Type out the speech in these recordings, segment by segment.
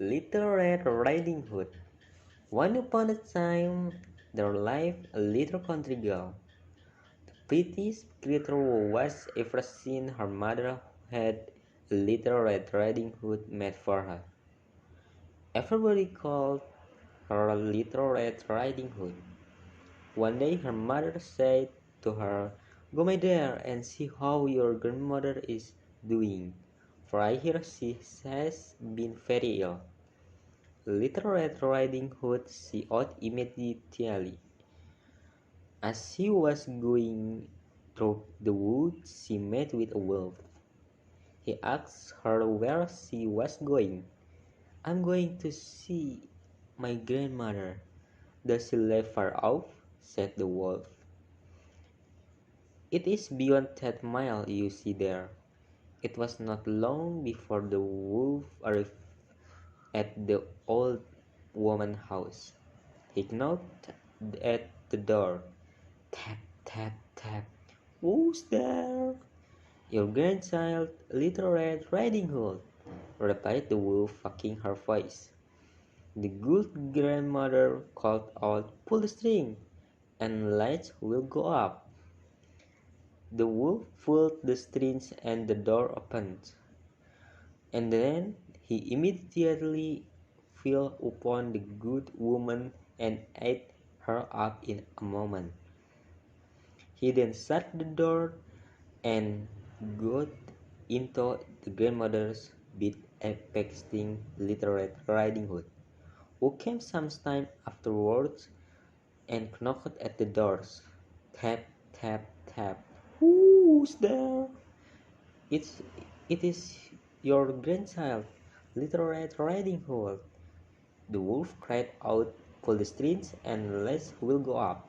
Little Red Riding Hood. Once upon a time, there lived a little country girl. The prettiest creature who was ever seen. Her mother had a little Red Riding Hood made for her. Everybody called her Little Red Riding Hood. One day her mother said to her, "Go my dear and see how your grandmother is doing, for I hear she has been very ill." Little Red Riding Hood set out immediately. As she was going through the woods, she met with a wolf. He asked her where she was going. "I'm going to see my grandmother." "Does she live far off?" said the wolf. "It is beyond that mile you see there." It was not long before the wolf arrived at the old woman's house. He knocked at the door. Tap, tap, tap. "Who's there?" "Your grandchild, Little Red Riding Hood," replied the wolf, fucking her voice. The good grandmother called out, "Pull the string, and lights will go up." The wolf pulled the strings and the door opened, and then he immediately fell upon the good woman and ate her up in a moment. He then shut the door and got into the grandmother's bed, expecting Little Red Riding Hood, who came some time afterwards and knocked at the doors. Tap, tap, tap. "Who's there?" It's, it is your grandchild, Little Red Riding Hood," the wolf cried out. "Pull the strings and lights will go up."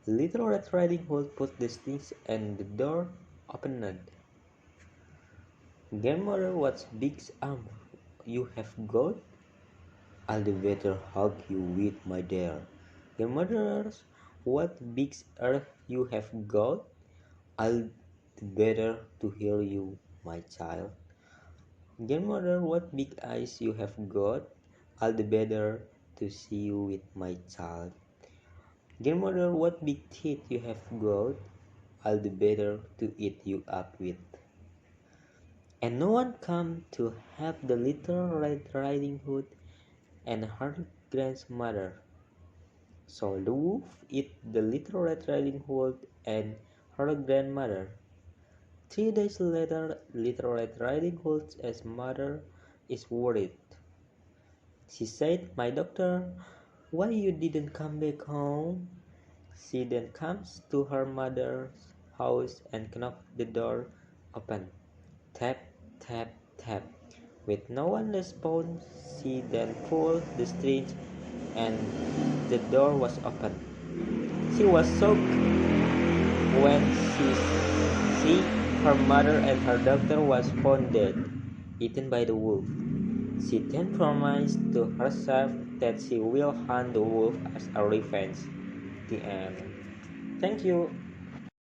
Little Red Riding Hood pulled the strings and the door opened. "Grandmother, what big arm you have got!" "I'll the better hug you with, my dear." "Grandmother, what big earth you have got!" "I'll the better to hear you, my child." "Grandmother, what big eyes you have got!" "I'll the better to see you with, my child." "Grandmother, what big teeth you have got!" "I'll the better to eat you up with." And no one came to help the Little Red Riding Hood and her grandmother. So the wolf ate the Little Red Riding Hood and her grandmother. 3 days later, Little Red Riding Hood's mother is worried. She said, "My doctor, why you didn't come back home?" She then comes to her mother's house and knocks the door open. Tap, tap, tap. With no one response, she then pulled the strings and the door was open. She was shocked when she see her mother and her daughter was found dead, eaten by the wolf. She then promised to herself that she will hunt the wolf as a revenge. The end. Thank you.